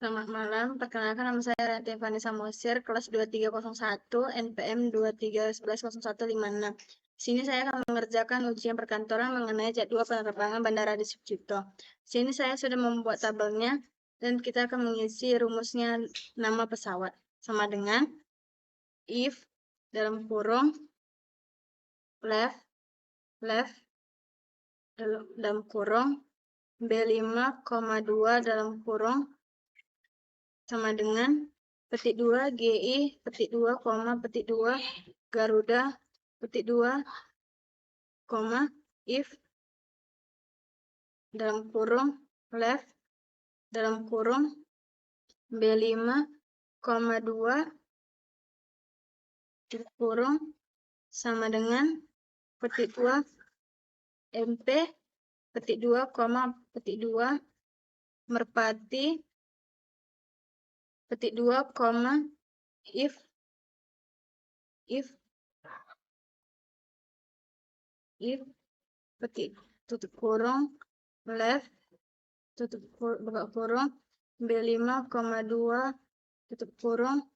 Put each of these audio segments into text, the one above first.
Selamat malam, perkenalkan nama saya Ranti Vanessa Mosir, kelas 2301, NPM 23110156. Di sini saya akan mengerjakan ujian perkantoran mengenai jadwal penerbangan Bandara Adi Sucipto. Di sini saya sudah membuat tabelnya, dan kita akan mengisi rumusnya nama pesawat. Sama dengan if dalam kurung left dalam kurung B5,2 dalam kurung sama dengan petik 2 GI petik 2, petik 2 Garuda petik 2, if dalam kurung left dalam kurung B5,2 kurung sama dengan petik 2 MP petik 2, petik 2 Merpati petik 2, if petik tutup kurung left buka kurung B5,2 tutup kurung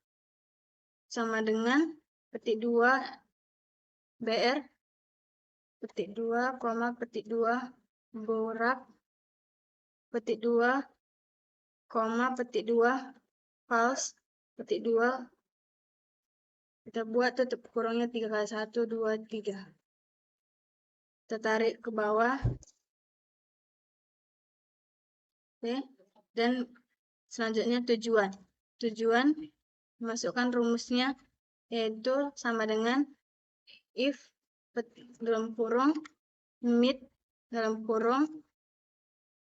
sama dengan petik 2 BR petik 2, petik 2 borak petik 2, petik 2 false petik 2 kita buat tutup kurungnya 3 kali 1, 2, 3. Kita tarik ke bawah. Oke. Dan selanjutnya tujuan masukkan rumusnya yaitu sama dengan if dalam kurung mid dalam kurung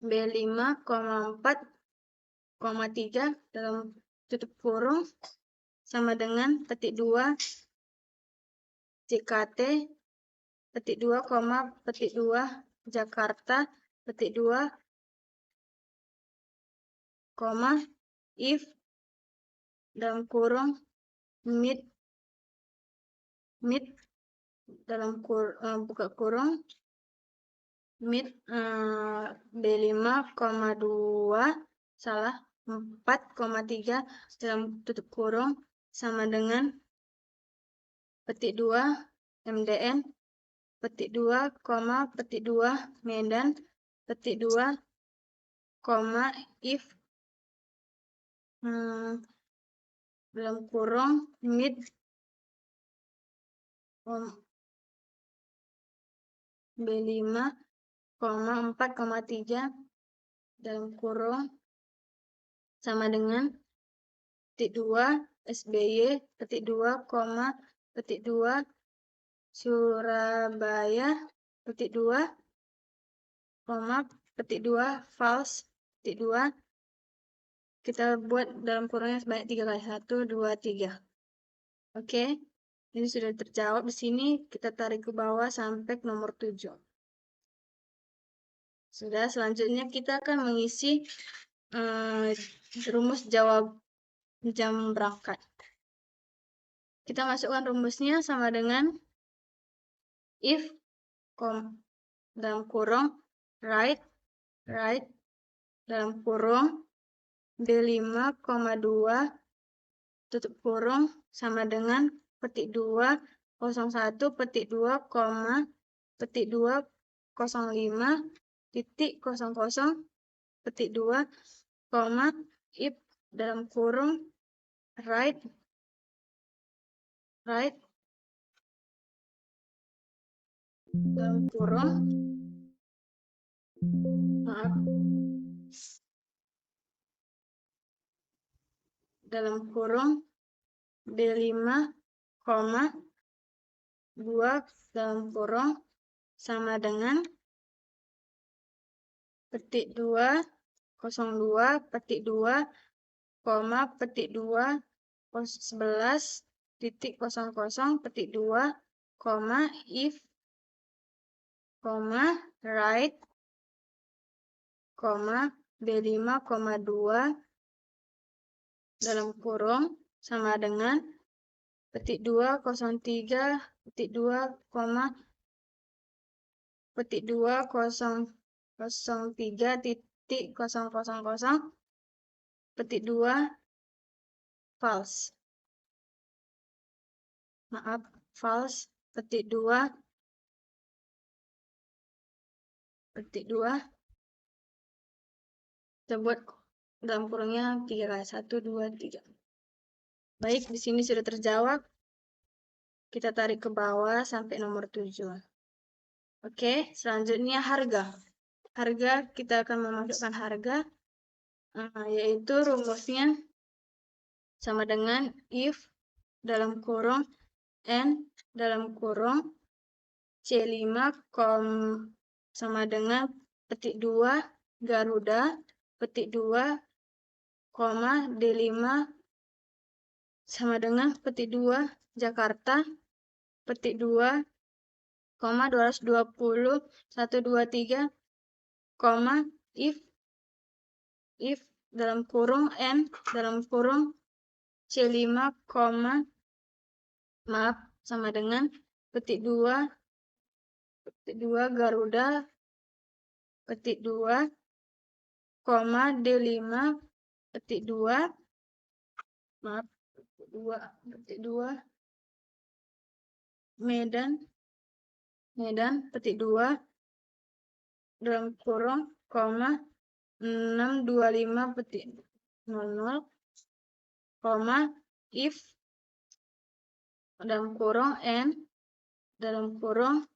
B5,4,3 dalam tutup kurung sama dengan petik 2 JKT petik 2, petik 2 Jakarta petik 2, if dalam kurung mid dalam buka kurung mid B5,2 salah 4,3 dalam tutup kurung sama dengan petik 2 MDN petik 2, petik 2 Medan petik 2, if dalam kurung mid B5,4,3 dalam kurung sama dengan petik 2 SBY petik 2, petik 2 Surabaya petik 2, petik 2 false petik 2 kita buat dalam kurungnya sebanyak 3 kali 1, 2, 3. Oke, ini sudah terjawab. Di sini kita tarik ke bawah sampai ke nomor 7. Sudah, selanjutnya kita akan mengisi rumus jawab jam berangkat. Kita masukkan rumusnya sama dengan if dalam kurung right dalam kurung B5,2 tutup kurung sama dengan petik 2, 01 petik 2, petik 2, 05 titik 00 petik 2, if dalam kurung right dalam kurung dalam kurung B5,2 dalam kurung sama dengan petik 2, 02 petik 2, petik 2, 11 titik 00 petik 2, if right B5,2 dalam kurung sama dengan petik 2, 03 petik 2, petik 2, 003 titik 000 petik 2 false. Maaf, false. Petik 2 kita buat dalam kurungnya 3 kali 1, 2, 3. Baik, di sini sudah terjawab. Kita tarik ke bawah sampai nomor 7. Oke, selanjutnya harga. Harga, kita akan memasukkan harga, yaitu rumusnya sama dengan if dalam kurung n dalam kurung C5 sama dengan petik 2 Garuda, petik 2, D5 sama dengan petik 2 Jakarta, petik 2, 220, 123, if dalam kurung n dalam kurung C5, maaf, sama dengan petik 2 Garuda, petik 2, D5, petik 2, maaf, petik 2, Medan, petik 2, dalam kurung, 625 petik 00, if dalam kurung n dalam kurung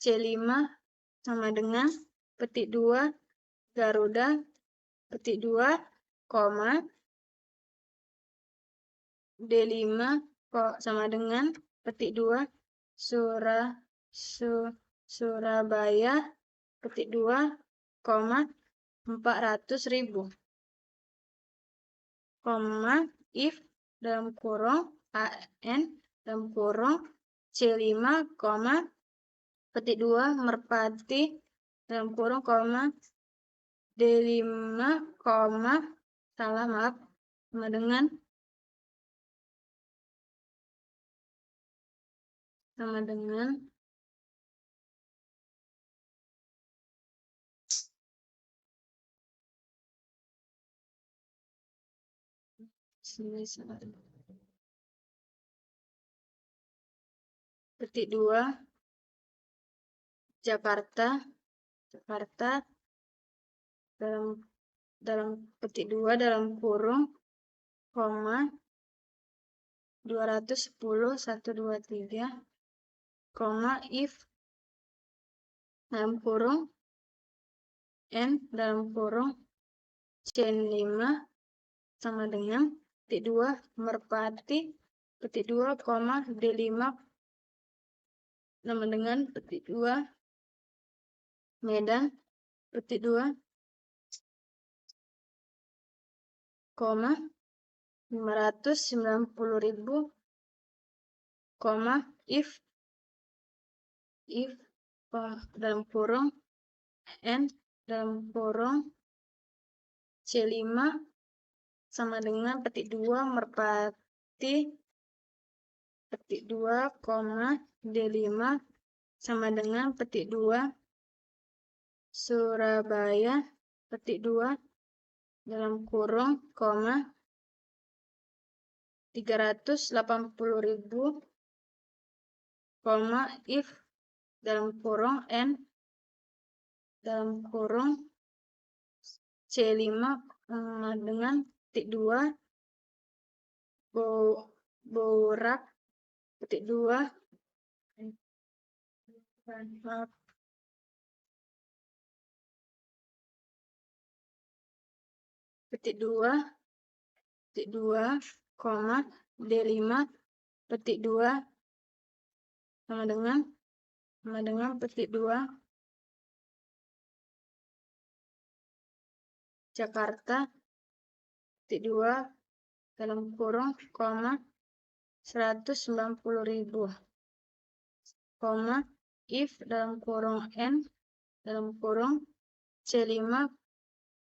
C5 sama dengan petik 2 Garuda, petik 2, D5 sama dengan petik 2 Surabaya, petik 2, 400.000, if dalam kurung an dalam kurung C5, petik 2 Merpati, dalam kurung, D5, salah, maaf, sama dengan sini salah. Petik 2 Jakarta, dalam petik 2 dalam kurung, 210, 123, if dalam kurung n dalam kurung C5 sama dengan petik 2 Merpati, petik 2, D5 sama dengan petik 2 Medan, petik 2, 590.000, if dalam kurung n dalam kurung C5 sama dengan petik 2 Merpati, petik 2, D5 sama dengan petik 2 Surabaya, petik 2 dalam kurung, 380.000, if dalam kurung n dalam kurung C5 dengan petik 2 Borak, petik 2, petik 2, D5, petik 2 sama dengan petik 2 Jakarta, petik 2 dalam kurung, 190.000, if dalam kurung n dalam kurung C5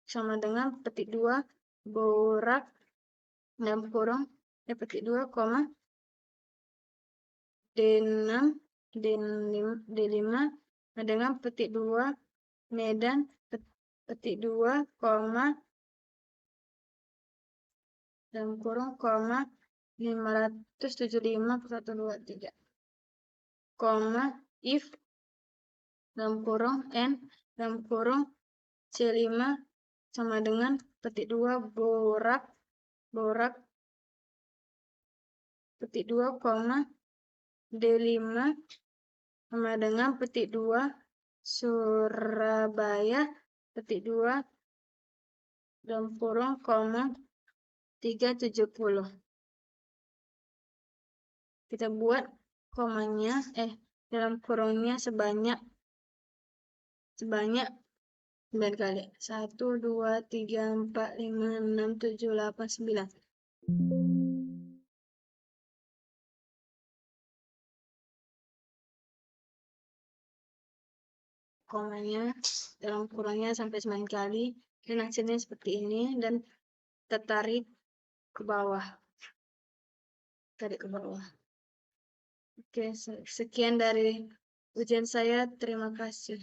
sama dengan petik 2 Borak dalam kurung petik 2, D5 dengan petik 2 Medan, petik 2, dalam kurung, koma, 575/123, koma, if, dalam kurung, n, dalam kurung, C5 sama dengan petik 2 borak, petik 2, koma, D5 sama dengan petik 2 Surabaya, petik 2 dalam kurung, koma, 370. Kita buat komanya, dalam kurungnya sebanyak 9 kali. 1, 2, 3, 4, 5, 6, 7, 8, 9. Komanya dalam kurungnya sampai 9 kali. Dan hasilnya seperti ini. Dan tertarik ke bawah. Tarik ke bawah. Oke, sekian dari ujian saya. Terima kasih.